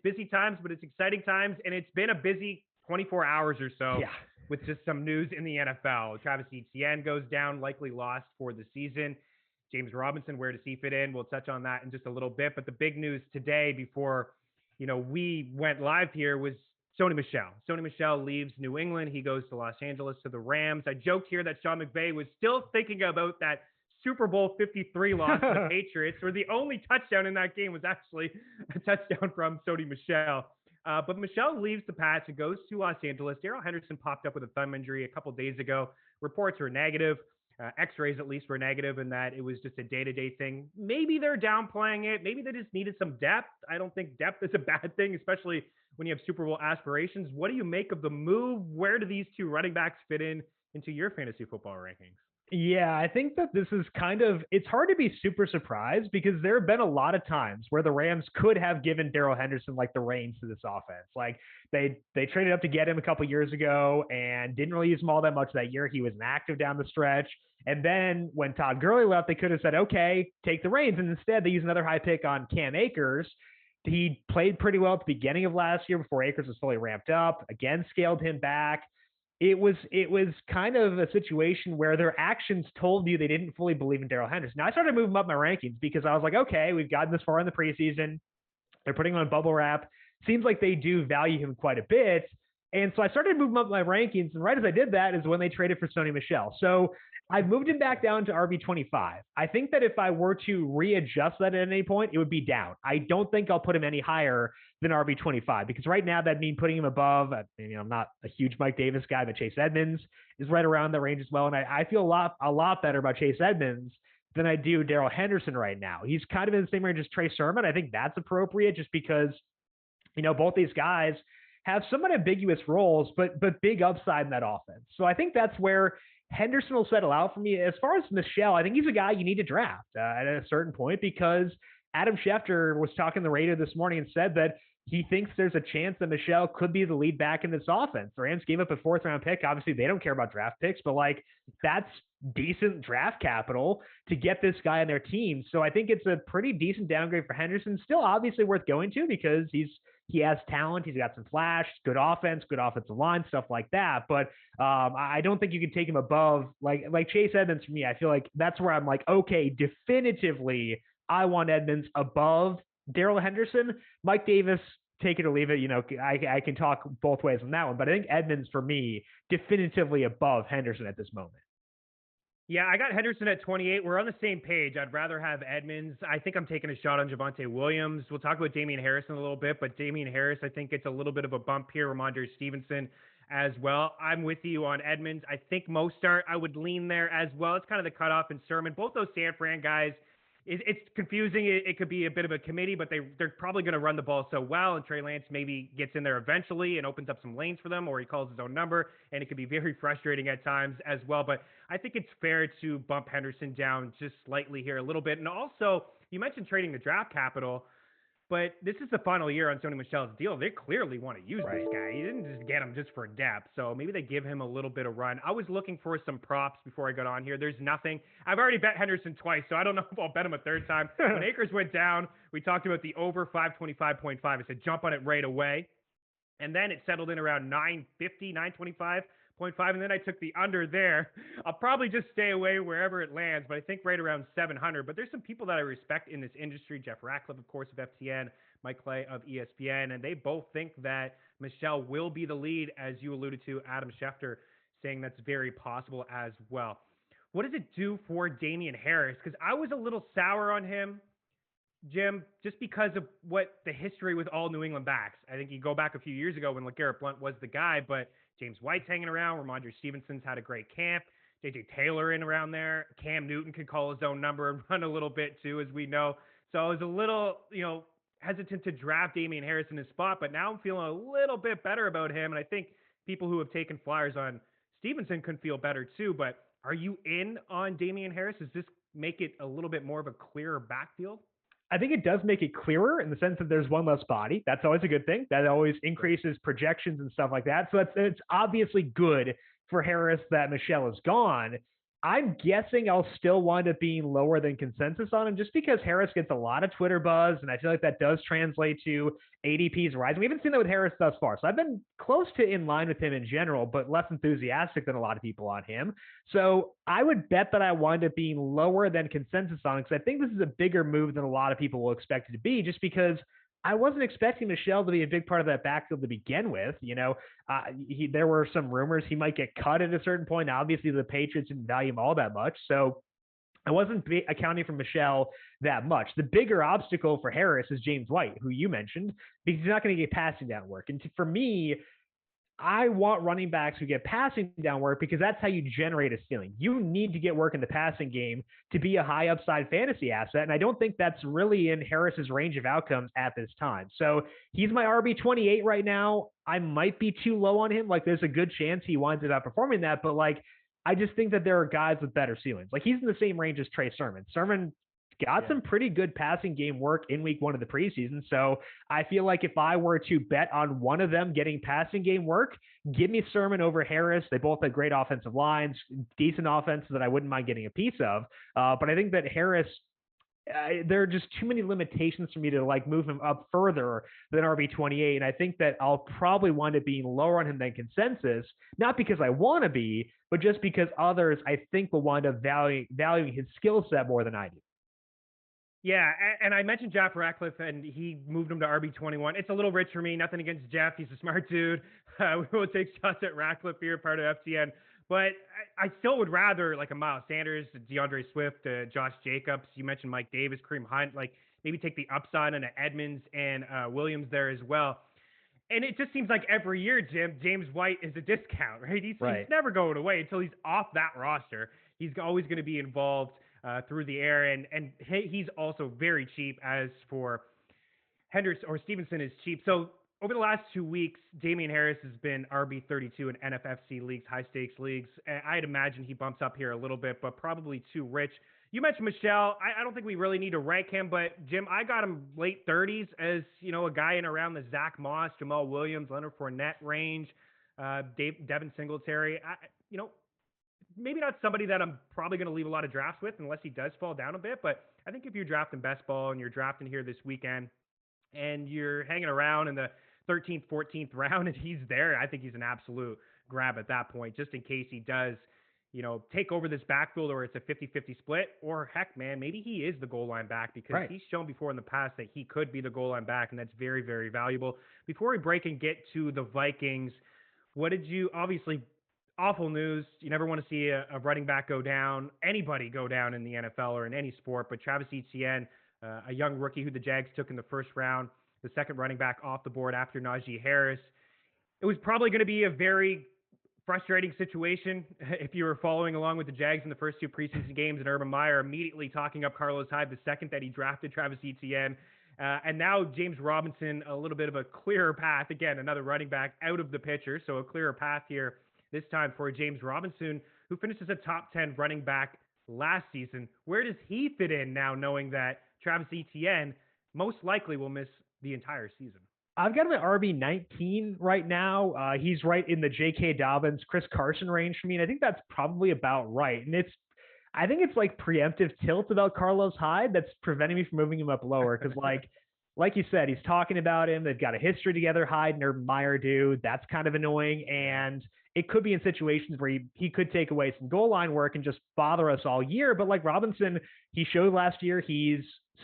busy times, but it's exciting times, and it's been a busy 24 hours or so Yeah. with just some news in the NFL. Travis Etienne goes down, likely lost for the season. James Robinson, where does he fit in? We'll touch on that in just a little bit. But the big news today, before we went live here, was Sony Michel. Sony Michel leaves New England. He goes to Los Angeles to the Rams. I joked here that Sean McVay was still thinking about that Super Bowl 53 loss to the Patriots, where the only touchdown in that game was actually a touchdown from Sony Michel. But Michel leaves the Pats and goes to Los Angeles. Darrell Henderson popped up with a thumb injury a couple days ago. Reports were negative. X-rays at least were negative, and that it was just a day-to-day thing. Maybe they're downplaying it. Maybe they just needed some depth. I don't think depth is a bad thing, especially when you have Super Bowl aspirations. What do you make of the move? Where do these two running backs fit into your fantasy football rankings? Yeah, I think that this is it's hard to be super surprised because there have been a lot of times where the Rams could have given Darrell Henderson like the reins to this offense. Like they traded up to get him a couple years ago and didn't really use him all that much that year. He was inactive down the stretch. And then when Todd Gurley left, they could have said, okay, take the reins. And instead they used another high pick on Cam Akers. He played pretty well at the beginning of last year before Akers was fully ramped up, again, scaled him back. It was kind of a situation where their actions told you they didn't fully believe in Darrell Henderson. Now I started moving up my rankings because I was like, okay, we've gotten this far in the preseason. They're putting him on bubble wrap. Seems like they do value him quite a bit. And so I started moving up my rankings, and right as I did that is when they traded for Sony Michel. So I've moved him back down to RB25. I think that if I were to readjust that at any point, it would be down. I don't think I'll put him any higher than RB25 because right now that'd mean putting him above. I'm not a huge Mike Davis guy, but Chase Edmonds is right around the range as well. And I feel a lot better about Chase Edmonds than I do Darrell Henderson right now. He's kind of in the same range as Trey Sermon. I think that's appropriate just because, both these guys have somewhat ambiguous roles, but big upside in that offense. So I think that's where Henderson will settle out for me. As far as Michel, I think he's a guy you need to draft at a certain point because Adam Schefter was talking to the radio this morning and said that he thinks there's a chance that Michel could be the lead back in this offense. The Rams gave up a 4th-round pick. Obviously, they don't care about draft picks, but that's decent draft capital to get this guy on their team. So I think it's a pretty decent downgrade for Henderson. Still obviously worth going to because he has talent. He's got some flash, good offense, good offensive line, stuff like that. But I don't think you can take him above like Chase Edmonds for me. I feel like that's where I'm like, okay, definitively I want Edmonds above Darrell Henderson. Mike Davis, take it or leave it. I can talk both ways on that one, but I think Edmonds for me definitively above Henderson at this moment. Yeah, I got Henderson at 28. We're on the same page. I'd rather have Edmonds. I think I'm taking a shot on Javonte Williams. We'll talk about Damian Harris in a little bit, but Damian Harris, I think, gets a little bit of a bump here. Ramondre Stevenson as well. I'm with you on Edmonds. I think Mostert, I would lean there as well. It's kind of the cutoff in Sermon. Both those San Fran guys, it's confusing. It could be a bit of a committee, but they're probably going to run the ball so well, and Trey Lance maybe gets in there eventually and opens up some lanes for them, or he calls his own number, and it could be very frustrating at times as well. But I think it's fair to bump Henderson down just slightly here a little bit. And also, you mentioned trading the draft capital, but this is the final year on Sony Michel's deal. They clearly want to use this guy. You didn't just get him just for depth. So maybe they give him a little bit of run. I was looking for some props before I got on here. There's nothing. I've already bet Henderson twice, so I don't know if I'll bet him a third time. When Akers went down, we talked about the over 525.5. I said jump on it right away. And then it settled in around 950, 925.5, and then I took the under there. I'll probably just stay away wherever it lands, but I think right around 700. But there's some people that I respect in this industry. Jeff Ratcliffe, of course, of FTN, Mike Clay of ESPN, and they both think that Michel will be the lead, as you alluded to, Adam Schefter saying that's very possible as well. What does it do for Damian Harris? Because I was a little sour on him, Jim, just because of what the history with all New England backs. I think you go back a few years ago when LeGarrette Blount was the guy, but James White's hanging around. Ramondre Stevenson's had a great camp. J.J. Taylor in around there. Cam Newton could call his own number and run a little bit too, as we know. So I was a little, hesitant to draft Damian Harris in his spot, but now I'm feeling a little bit better about him. And I think people who have taken flyers on Stevenson can feel better too. But are you in on Damian Harris? Does this make it a little bit more of a clearer backfield? I think it does make it clearer in the sense that there's one less body. That's always a good thing. That always increases projections and stuff like that. So it's obviously good for Harris that Michel is gone. I'm guessing I'll still wind up being lower than consensus on him just because Harris gets a lot of Twitter buzz, and I feel like that does translate to ADP's rise. We haven't seen that with Harris thus far, so I've been close to in line with him in general, but less enthusiastic than a lot of people on him. So I would bet that I wind up being lower than consensus on him because I think this is a bigger move than a lot of people will expect it to be, just because I wasn't expecting Michel to be a big part of that backfield to begin with. There were some rumors he might get cut at a certain point. Obviously, the Patriots didn't value him all that much. So I wasn't accounting for Michel that much. The bigger obstacle for Harris is James White, who you mentioned, because he's not going to get passing down work. And for me, I want running backs who get passing down work because that's how you generate a ceiling. You need to get work in the passing game to be a high upside fantasy asset. And I don't think that's really in Harris's range of outcomes at this time. So he's my RB28 right now. I might be too low on him. Like there's a good chance he winds up outperforming that, but like I just think that there are guys with better ceilings. Like he's in the same range as Trey Sermon. Sermon got some pretty good passing game work in week 1 of the preseason. So I feel like if I were to bet on one of them getting passing game work, give me Sermon over Harris. They both have great offensive lines, decent offenses that I wouldn't mind getting a piece of. But I think that Harris, there are just too many limitations for me to like move him up further than RB28. And I think that I'll probably wind up being lower on him than consensus, not because I want to be, but just because others I think will wind up valuing his skill set more than I do. Yeah, and I mentioned Jeff Ratcliffe, and he moved him to RB21. It's a little rich for me. Nothing against Jeff. He's a smart dude. We will take shots at Ratcliffe here, part of FTN. But I still would rather like a Miles Sanders, DeAndre Swift, Josh Jacobs. You mentioned Mike Davis, Kareem Hunt. Like maybe take the upside on Edmonds and Williams there as well. And it just seems like every year, Jim, James White is a discount, right? He's never going away until he's off that roster. He's always going to be involved through the air, and he's also very cheap. As for Henderson or Stevenson is cheap. So over the last 2 weeks, Damian Harris has been RB32 in NFFC leagues, high stakes leagues. I'd imagine he bumps up here a little bit, but probably too rich. You mentioned Michel. I don't think we really need to rank him, but Jim, I got him late 30s as, a guy in around the Zach Moss, Jamal Williams, Leonard Fournette range, Devin Singletary. Maybe not somebody that I'm probably going to leave a lot of drafts with unless he does fall down a bit. But I think if you're drafting best ball and you're drafting here this weekend and you're hanging around in the 13th, 14th round and he's there, I think he's an absolute grab at that point, just in case he does, take over this backfield or it's a 50-50 split, or heck, man, maybe he is the goal line back because he's shown before in the past that he could be the goal line back, and that's very, very valuable. Before we break and get to the Vikings, what did you, obviously, awful news. You never want to see a running back go down, anybody go down in the NFL or in any sport, but Travis Etienne, a young rookie who the Jags took in the first round, the second running back off the board after Najee Harris. It was probably going to be a very frustrating situation if you were following along with the Jags in the first 2 preseason games, and Urban Meyer immediately talking up Carlos Hyde the second that he drafted Travis Etienne. And now James Robinson, a little bit of a clearer path. Again, another running back out of the picture, so a clearer path here this time for James Robinson, who finished as a top 10 running back last season. Where does he fit in now, knowing that Travis Etienne most likely will miss the entire season? I've got him at RB19 right now. He's right in the J.K. Dobbins, Chris Carson range for me, and I think that's probably about right. And I think it's like preemptive tilt about Carlos Hyde that's preventing me from moving him up lower because, like you said, he's talking about him. They've got a history together, Hyde and Urban Meyer do. That's kind of annoying, and it could be in situations where he could take away some goal line work and just bother us all year. But like Robinson, he showed last year he's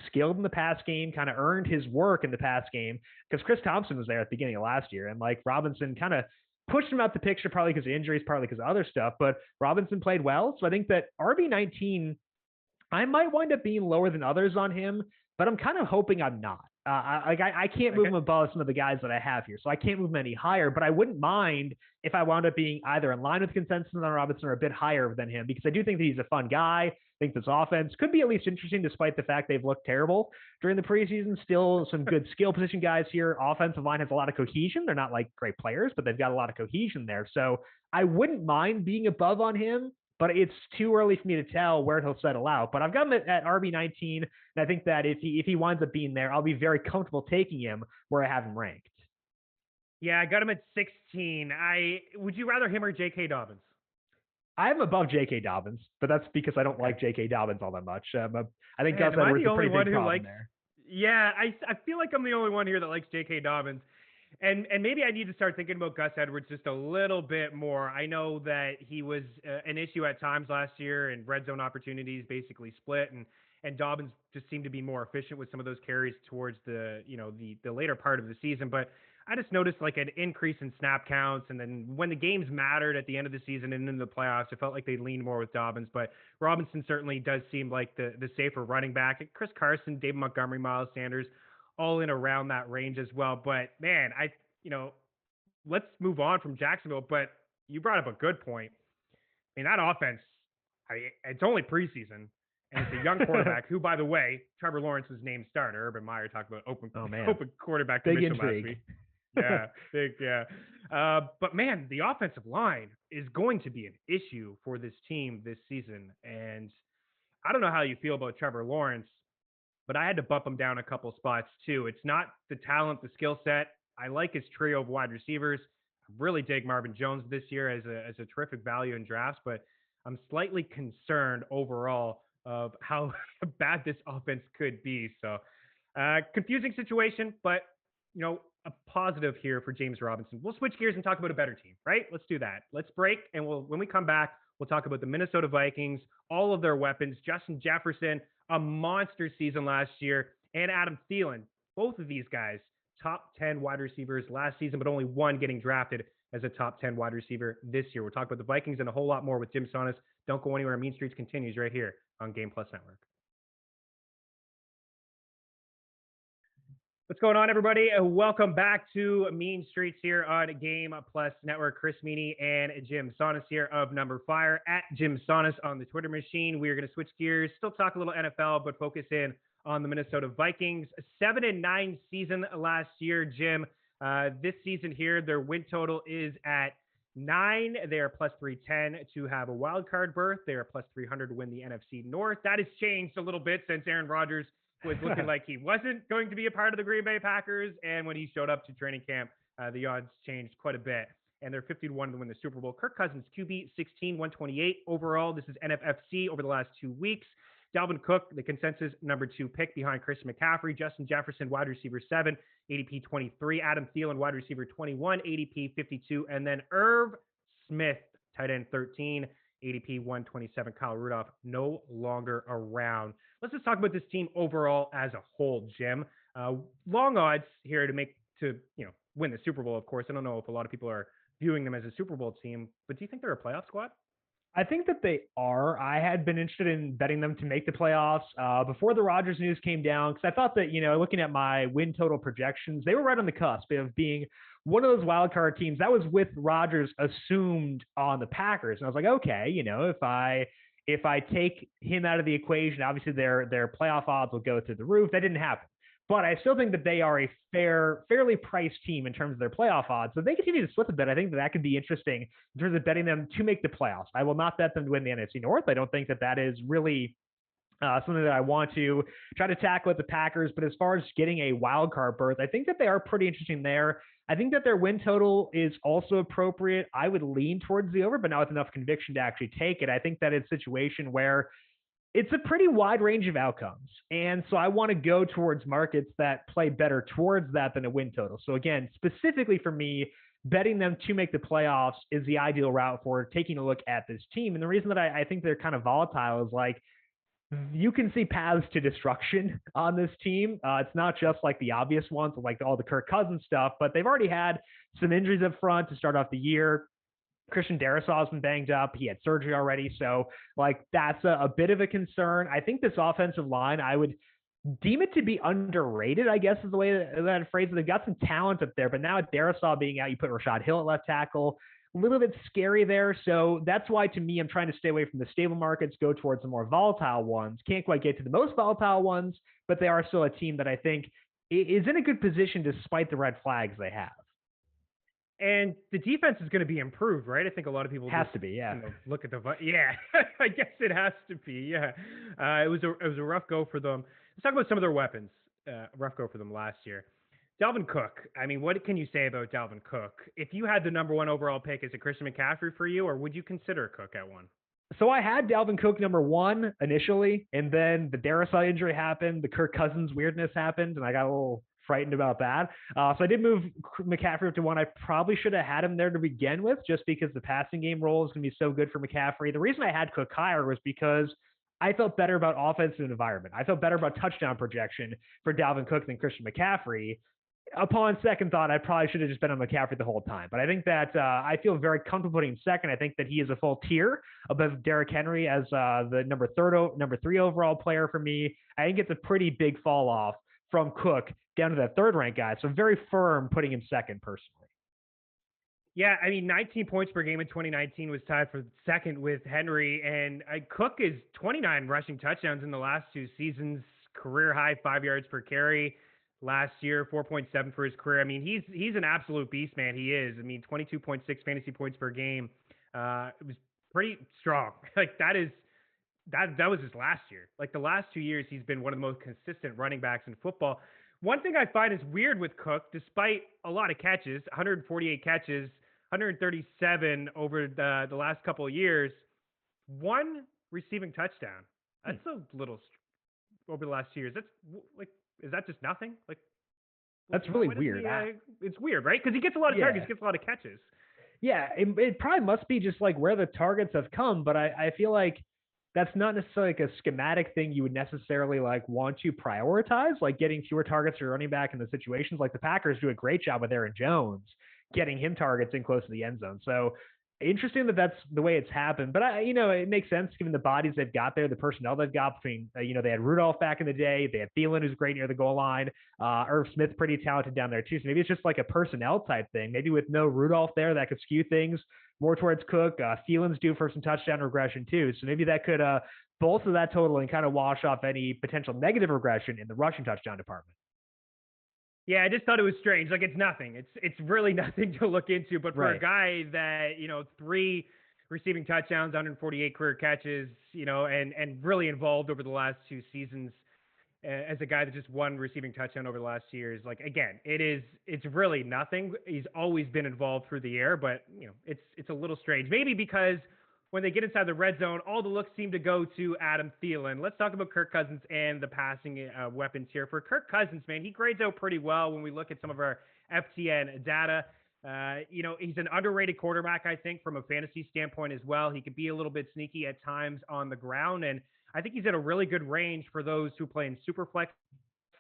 skilled in the pass game, kind of earned his work in the pass game because Chris Thompson was there at the beginning of last year. And like Robinson kind of pushed him out the picture, probably because of injuries, partly because of other stuff. But Robinson played well. So I think that RB19, I might wind up being lower than others on him, but I'm kind of hoping I'm not. I can't move him above some of the guys that I have here, so I can't move him any higher, but I wouldn't mind if I wound up being either in line with consensus on Robinson or a bit higher than him, because I do think that he's a fun guy. I think this offense could be at least interesting despite the fact they've looked terrible during the preseason. Still some good skill position guys here. Offensive line has a lot of cohesion. They're not like great players, but they've got a lot of cohesion there. So I wouldn't mind being above on him, but it's too early for me to tell where he'll settle out. But I've got him at RB19, and I think that if he winds up being there, I'll be very comfortable taking him where I have him ranked. Yeah, I got him at 16. Would you rather him or J.K. Dobbins? I'm above J.K. Dobbins, but that's because I don't Okay. like J.K. Dobbins all that much. I think Gus Man, am I Edwards the is a only pretty one big who problem likes? there. Yeah, I feel like I'm the only one here that likes J.K. Dobbins. And maybe I need to start thinking about Gus Edwards just a little bit more. I know that he was an issue at times last year, and red zone opportunities basically split, and Dobbins just seemed to be more efficient with some of those carries towards the later part of the season. But I just noticed like an increase in snap counts, and then when the games mattered at the end of the season and into the playoffs, it felt like they leaned more with Dobbins. But Robinson certainly does seem like the safer running back. Chris Carson, David Montgomery, Miles Sanders, all in around that range as well. But man, you know, let's move on from Jacksonville. But you brought up a good point. I mean, that offense, it's only preseason, and it's a young quarterback who, by the way, Trevor Lawrence was named starter. Urban Meyer talked about open Oh man, open quarterback big commission last intrigue. week. Yeah, big, yeah. But man, the offensive line is going to be an issue for this team this season. And I don't know how you feel about Trevor Lawrence, but I had to bump him down a couple spots too. It's not the talent, the skill set. I like his trio of wide receivers. I really dig Marvin Jones this year as a terrific value in drafts, but I'm slightly concerned overall of how bad this offense could be. So, confusing situation, but a positive here for James Robinson. We'll switch gears and talk about a better team, right? Let's do that. Let's break, and when we come back, we'll talk about the Minnesota Vikings, all of their weapons, Justin Jefferson, a monster season last year, and Adam Thielen. Both of these guys, top 10 wide receivers last season, but only one getting drafted as a top 10 wide receiver this year. We'll talk about the Vikings and a whole lot more with Jim Sonis. Don't go anywhere. Mean Streets continues right here on Game Plus Network. What's going on, everybody? Welcome back to Mean Streets here on Game Plus Network. Chris Meaney and Jim Sonis here of Number Fire at Jim Sonis on the Twitter machine. We are going to switch gears, still talk a little NFL, but focus in on the Minnesota Vikings. 7-9 season last year, Jim. This season here, their win total is at 9. They are plus 310 to have a wild card berth. They are plus 300 to win the NFC North. That has changed a little bit since Aaron Rodgers was looking like he wasn't going to be a part of the Green Bay Packers. And when he showed up to training camp, the odds changed quite a bit. And they're 50-1 to win the Super Bowl. Kirk Cousins, QB 16, 128 overall. This is NFFC over the last 2 weeks. Dalvin Cook, the consensus number 2 pick behind Chris McCaffrey. Justin Jefferson, wide receiver 7, ADP 23. Adam Thielen, wide receiver 21, ADP 52. And then Irv Smith, tight end 13, ADP 127. Kyle Rudolph, no longer around. Let's just talk about this team overall as a whole, Jim. Long odds here to win the Super Bowl, of course. I don't know if a lot of people are viewing them as a Super Bowl team, but do you think they're a playoff squad? I think that they are. I had been interested in betting them to make the playoffs before the Rodgers news came down because I thought that, looking at my win total projections, they were right on the cusp of being one of those wild card teams. That was with Rodgers assumed on the Packers. And I was like, okay, if I take him out of the equation, obviously their playoff odds will go through the roof. That didn't happen. But I still think that they are a fairly priced team in terms of their playoff odds. So if they continue to slip a bit, I think that could be interesting in terms of betting them to make the playoffs. I will not bet them to win the NFC North. I don't think that is really something that I want to try to tackle with the Packers. But as far as getting a wild card berth, I think that they are pretty interesting there. I think that their win total is also appropriate. I would lean towards the over, but not with enough conviction to actually take it. I think that it's a situation where it's a pretty wide range of outcomes. And so I want to go towards markets that play better towards that than a win total. So again, specifically for me, betting them to make the playoffs is the ideal route for taking a look at this team. And the reason that I think they're kind of volatile is like, you can see paths to destruction on this team. It's not just like the obvious ones, like all the Kirk Cousins stuff, but they've already had some injuries up front to start off the year. Christian Darrisaw has been banged up. He had surgery already. So that's a bit of a concern. I think this offensive line, I would deem it to be underrated, I guess is the way that I phrase it. They've got some talent up there, but now with Darrisaw being out, you put Rashad Hill at left tackle, a little bit scary there. So that's why, to me, I'm trying to stay away from the stable markets, go towards the more volatile ones. Can't quite get to the most volatile ones, but they are still a team that I think is in a good position despite the red flags they have. And the defense is going to be improved, right? I think a lot of people has to be, yeah. Look at I guess it has to be, yeah. It was a rough go for them. Let's talk about some of their weapons. Rough go for them last year. Dalvin Cook. I mean, what can you say about Dalvin Cook? If you had the number one overall pick, is it Christian McCaffrey for you, or would you consider Cook at one? So I had Dalvin Cook number one initially, and then the Darisaw injury happened, the Kirk Cousins weirdness happened, and I got a little frightened about that. So I did move McCaffrey up to one. I probably should have had him there to begin with, just because the passing game role is going to be so good for McCaffrey. The reason I had Cook higher was because I felt better about offensive environment. I felt better about touchdown projection for Dalvin Cook than Christian McCaffrey. Upon second thought, I probably should have just been on McCaffrey the whole time. But I think that I feel very comfortable putting him second. I think that he is a full tier above Derrick Henry as the number three overall player for me. I think it's a pretty big fall off from Cook down to that third ranked guy. So very firm putting him second personally. Yeah, I mean, 19 points per game in 2019 was tied for second with Henry, and Cook is 29 rushing touchdowns in the last two seasons, career high 5 yards per carry last year, 4.7 for his career. I mean, he's an absolute beast, man. He is. I mean, 22.6 fantasy points per game. It was pretty strong. Like that was his last year. Like the last 2 years, he's been one of the most consistent running backs in football. One thing I find is weird with Cook, despite a lot of catches, 148 catches, 137 over the last couple of years, one receiving touchdown. That's a little over the last 2 years. That's like, is that just nothing? Like, that's really weird. It's weird, right? Because he gets a lot of targets, he gets a lot of catches. Yeah, it probably must be just like where the targets have come, but I feel like that's not necessarily like a schematic thing you would necessarily like want to prioritize, like getting fewer targets for running back in the situations. Like the Packers do a great job with Aaron Jones, getting him targets in close to the end zone. So interesting that that's the way it's happened. But it makes sense given the bodies they've got there, the personnel they've got between, they had Rudolph back in the day. They had Thielen, who's great near the goal line. Irv Smith, pretty talented down there too. So maybe it's just like a personnel type thing. Maybe with no Rudolph there, that could skew things more towards Cook. Thielen's due for some touchdown regression too. So maybe that could bolster that total and kind of wash off any potential negative regression in the rushing touchdown department. Yeah, I just thought it was strange. Like it's nothing. It's really nothing to look into. But for a guy that, 3 receiving touchdowns, 148 career catches, and really involved over the last 2 seasons, as a guy that just one receiving touchdown over the last 2 years, like again, it's really nothing. He's always been involved through the air, but it's a little strange. Maybe because when they get inside the red zone, all the looks seem to go to Adam Thielen. Let's talk about Kirk Cousins and the passing weapons here. For Kirk Cousins, man, he grades out pretty well when we look at some of our FTN data. He's an underrated quarterback, I think, from a fantasy standpoint as well. He could be a little bit sneaky at times on the ground, and I think he's at a really good range for those who play in super flex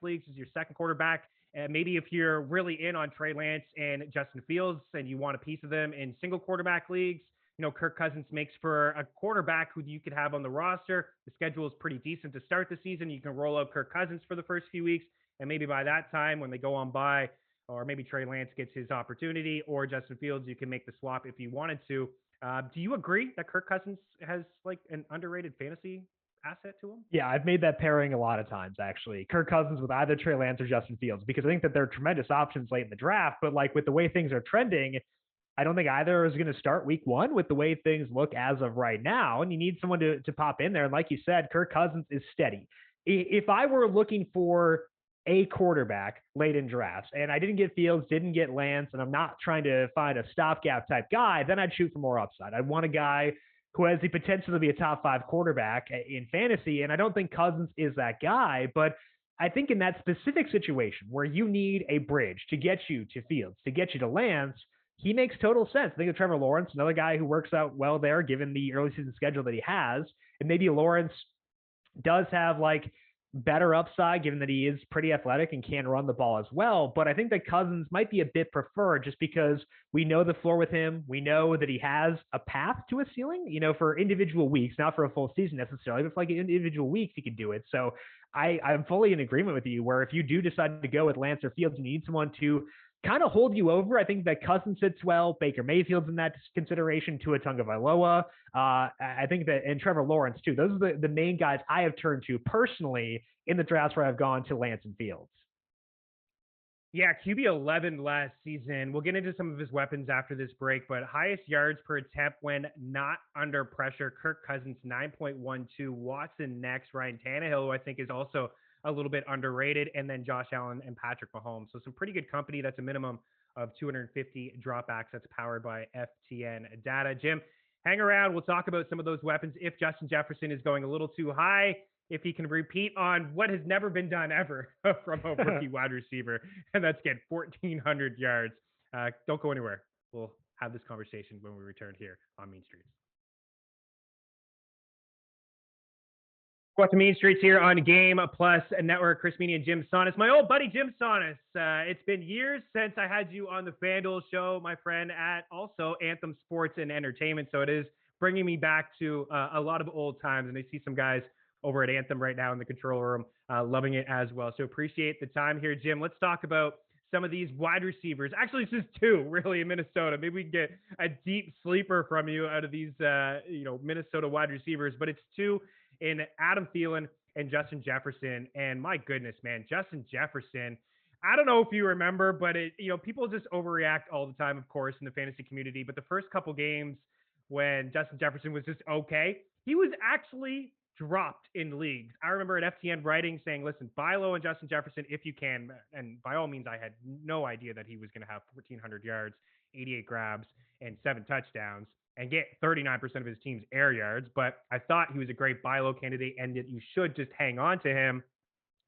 leagues as your second quarterback. And maybe if you're really in on Trey Lance and Justin Fields and you want a piece of them in single quarterback leagues, Kirk Cousins makes for a quarterback who you could have on the roster. The schedule is pretty decent to start the season. You can roll out Kirk Cousins for the first few weeks, and maybe by that time when they go on by, or maybe Trey Lance gets his opportunity, or Justin Fields, you can make the swap if you wanted to. Do you agree that Kirk Cousins has like an underrated fantasy asset to him? Yeah, I've made that pairing a lot of times, actually. Kirk Cousins with either Trey Lance or Justin Fields, because I think that they're tremendous options late in the draft. But like with the way things are trending, I don't think either is going to start week one with the way things look as of right now. And you need someone to pop in there. And like you said, Kirk Cousins is steady. If I were looking for a quarterback late in drafts and I didn't get Fields, didn't get Lance, and I'm not trying to find a stopgap type guy, then I'd shoot for more upside. I'd want a guy who has the potential to be a top 5 quarterback in fantasy. And I don't think Cousins is that guy, but I think in that specific situation where you need a bridge to get you to Fields, to get you to Lance, he makes total sense. I think of Trevor Lawrence, another guy who works out well there given the early season schedule that he has. And maybe Lawrence does have like better upside given that he is pretty athletic and can run the ball as well. But I think that Cousins might be a bit preferred just because we know the floor with him. We know that he has a path to a ceiling, for individual weeks, not for a full season necessarily, but for like individual weeks, he could do it. So I'm fully in agreement with you where if you do decide to go with Lance or Fields, you need someone to kind of hold you over. I think that Cousins fits well. Baker Mayfield's in that consideration. Tua Tagovailoa. I think that, and Trevor Lawrence too. Those are the main guys I have turned to personally in the drafts where I've gone to Lance and Fields. Yeah, QB 11 last season. We'll get into some of his weapons after this break, but highest yards per attempt when not under pressure. Kirk Cousins 9.12. Watson next. Ryan Tannehill, who I think is also a little bit underrated, and then Josh Allen and Patrick Mahomes. So some pretty good company. That's a minimum of 250 dropbacks. That's powered by FTN data. Jim, hang around. We'll talk about some of those weapons if Justin Jefferson is going a little too high, if he can repeat on what has never been done ever from a rookie wide receiver, and that's get 1,400 yards. Don't go anywhere. We'll have this conversation when we return here on Mean Streets. Welcome to Mean Streets here on Game Plus Network. Chris Meaney and Jim Sonis. My old buddy Jim Sonis. It's been years since I had you on the FanDuel show, my friend, at also Anthem Sports and Entertainment. So it is bringing me back to a lot of old times. And I see some guys over at Anthem right now in the control room loving it as well. So appreciate the time here, Jim. Let's talk about some of these wide receivers. Actually, it's just two really in Minnesota. Maybe we can get a deep sleeper from you out of these, Minnesota wide receivers, but it's two in Adam Thielen and Justin Jefferson. And my goodness, man, Justin Jefferson, I don't know if you remember, but people just overreact all the time, of course, in the fantasy community. But the first couple games when Justin Jefferson was just okay, he was actually dropped in leagues. I remember at FTN writing saying, listen, buy low on Justin Jefferson if you can. And by all means, I had no idea that he was going to have 1,400 yards, 88 grabs, and 7 touchdowns and get 39% of his team's air yards. But I thought he was a great buy low candidate and that you should just hang on to him.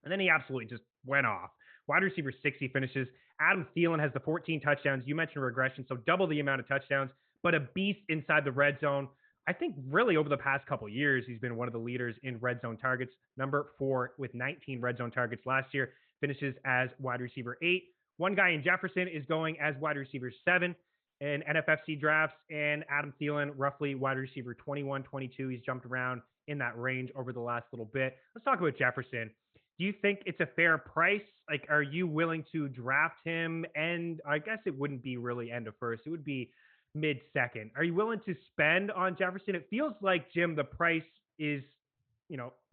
And then he absolutely just went off. Wide receiver 60 finishes. Adam Thielen has the 14 touchdowns. You mentioned regression, so double the amount of touchdowns, but a beast inside the red zone. I think really over the past couple of years, he's been one of the leaders in red zone targets. Number 4 with 19 red zone targets last year, finishes as wide receiver 8. One guy in Jefferson is going as wide receiver 7 in NFFC drafts, and Adam Thielen, roughly wide receiver 21, 22. He's jumped around in that range over the last little bit. Let's talk about Jefferson. Do you think it's a fair price? Like, are you willing to draft him? And I guess it wouldn't be really end of first. It would be mid-second. Are you willing to spend on Jefferson? It feels like, Jim, the price is,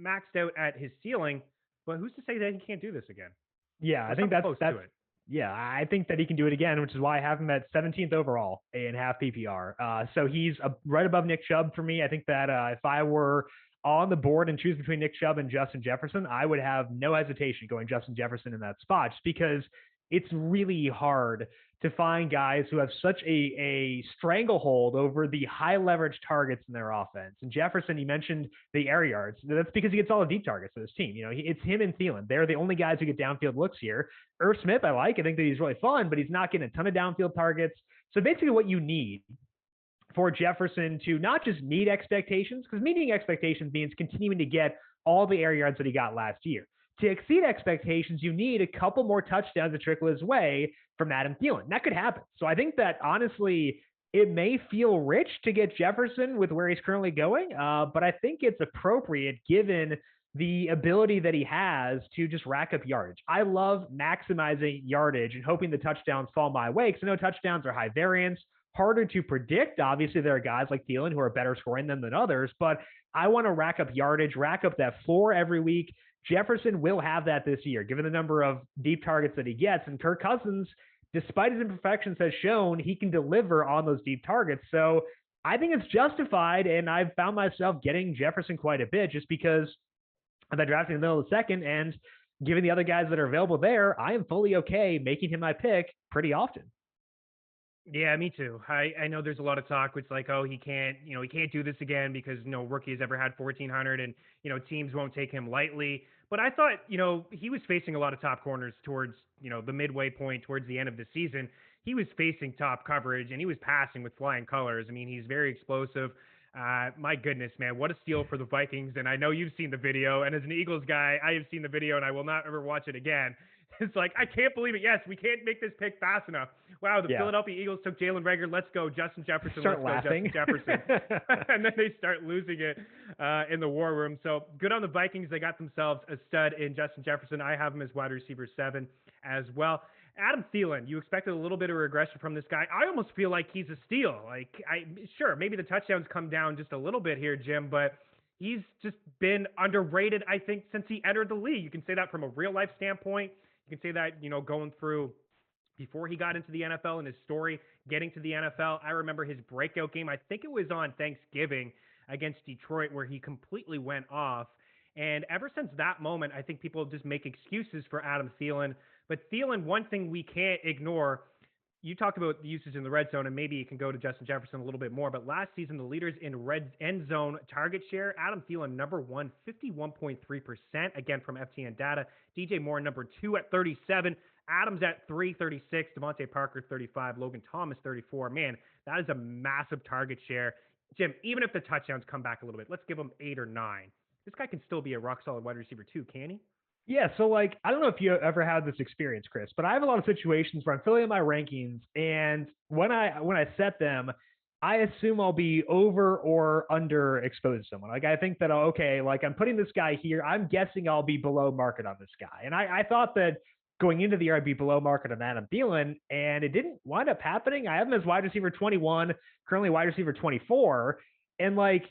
maxed out at his ceiling, but who's to say that he can't do this again? Yeah, I think that's it. Yeah, I think that he can do it again, which is why I have him at 17th overall in half PPR. So he's right above Nick Chubb for me. I think that if I were on the board and choose between Nick Chubb and Justin Jefferson, I would have no hesitation going Justin Jefferson in that spot, just because it's really hard to find guys who have such a stranglehold over the high leverage targets in their offense. And Jefferson, you mentioned the air yards. That's because he gets all the deep targets for this team. It's him and Thielen. They're the only guys who get downfield looks here. Irv Smith, I think that he's really fun, but he's not getting a ton of downfield targets. So basically what you need for Jefferson to not just meet expectations, because meeting expectations means continuing to get all the air yards that he got last year. To exceed expectations, you need a couple more touchdowns to trickle his way from Adam Thielen. That could happen. So I think that, honestly, it may feel rich to get Jefferson with where he's currently going, but I think it's appropriate given the ability that he has to just rack up yardage. I love maximizing yardage and hoping the touchdowns fall my way, because I know touchdowns are high variance, harder to predict. Obviously, there are guys like Thielen who are better scoring them than others, but I want to rack up yardage, rack up that floor every week. Jefferson will have that this year, given the number of deep targets that he gets. And Kirk Cousins, despite his imperfections, has shown he can deliver on those deep targets. So I think it's justified, and I've found myself getting Jefferson quite a bit just because of that drafting in the middle of the second. And given the other guys that are available there, I am fully okay making him my pick pretty often. Yeah, me too. I know there's a lot of talk. It's like, oh, he can't do this again because no rookie has ever had 1,400, and teams won't take him lightly. But I thought, he was facing a lot of top corners towards, the midway point, towards the end of the season. He was facing top coverage and he was passing with flying colors. I mean, he's very explosive. My goodness, man, what a steal for the Vikings. And I know you've seen the video, and as an Eagles guy, I have seen the video and I will not ever watch it again. It's like, I can't believe it. Yes, we can't make this pick fast enough. Wow, the Philadelphia Eagles took Jalen Reagor. Let's go, Justin Jefferson. Start laughing. Justin Jefferson. And then they start losing it in the war room. So good on the Vikings. They got themselves a stud in Justin Jefferson. I have him as wide receiver 7 as well. Adam Thielen, you expected a little bit of regression from this guy. I almost feel like he's a steal. Sure, maybe the touchdowns come down just a little bit here, Jim, but he's just been underrated, I think, since he entered the league. You can say that from a real-life standpoint. You can say that, going through before he got into the NFL and his story getting to the NFL. I remember his breakout game. I think it was on Thanksgiving against Detroit where he completely went off. And ever since that moment, I think people just make excuses for Adam Thielen. But Thielen, one thing we can't ignore, you talked about the usage in the red zone, and maybe you can go to Justin Jefferson a little bit more. But last season, the leaders in red end zone target share, Adam Thielen, number one, 51.3%, again from FTN data. DJ Moore, number two at 37. Adams at 336, Devontae Parker 35, Logan Thomas 34. Man, that is a massive target share. Jim, even if the touchdowns come back a little bit, let's give him 8 or 9. This guy can still be a rock solid wide receiver too, can he? Yeah, so like I don't know if you ever had this experience, Chris, but I have a lot of situations where I'm filling in my rankings, and when I set them, I assume I'll be over or under exposed to someone. Like I think that okay, like I'm putting this guy here, I'm guessing I'll be below market on this guy, and I thought that going into the year I'd be below market on Adam Thielen, and it didn't wind up happening. I have him as wide receiver 21, currently wide receiver 24, and like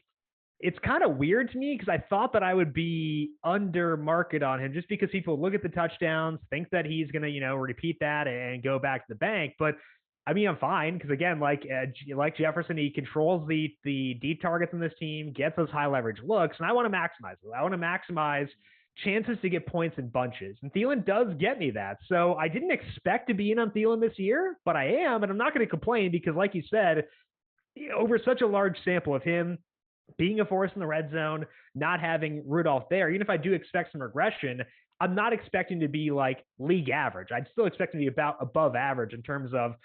it's kind of weird to me because I thought that I would be under market on him just because people look at the touchdowns, think that he's going to, repeat that and go back to the bank. But I mean, I'm fine because again, like Jefferson, he controls the deep targets in this team, gets those high leverage looks, and I want to maximize it. I want to maximize chances to get points in bunches. And Thielen does get me that. So I didn't expect to be in on Thielen this year, but I am, and I'm not going to complain because like you said, over such a large sample of him being a force in the red zone, not having Rudolph there, even if I do expect some regression, I'm not expecting to be like league average. I'd still expect to be about above average in terms of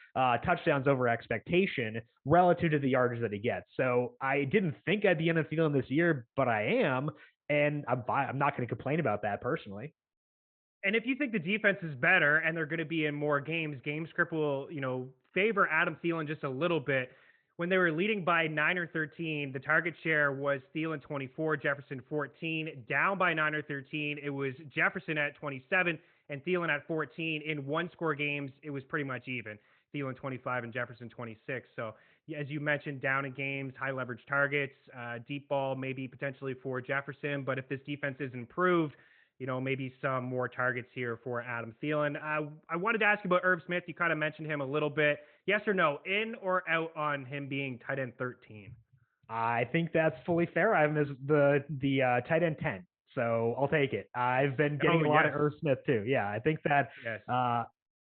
touchdowns over expectation relative to the yardage that he gets. So I didn't think I'd be in a Thielen this year, but I am, and I'm not going to complain about that personally. And if you think the defense is better and they're going to be in more games, game script will, favor Adam Thielen just a little bit. When they were leading by 9 or 13, the target share was Thielen 24, Jefferson 14. Down by 9 or 13, it was Jefferson at 27 and Thielen at 14. In one-score games, it was pretty much even. Thielen 25 and Jefferson 26. So, as you mentioned, down in games, high leverage targets, deep ball maybe potentially for Jefferson. But if this defense is improved, maybe some more targets here for Adam Thielen. I wanted to ask you about Irv Smith. You kind of mentioned him a little bit. Yes or no, in or out on him being tight end 13? I think that's fully fair. I have him as the tight end 10. So I'll take it. I've been getting a lot of Irv Smith too. Yeah, I think that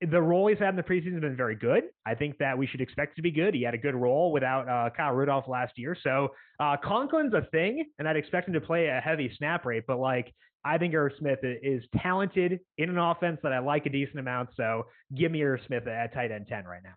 the role he's had in the preseason has been very good. I think that we should expect to be good. He had a good role without Kyle Rudolph last year. So Conklin's a thing, and I'd expect him to play a heavy snap rate. But like, I think Irv Smith is talented in an offense that I like a decent amount. So give me Irv Smith at tight end 10 right now.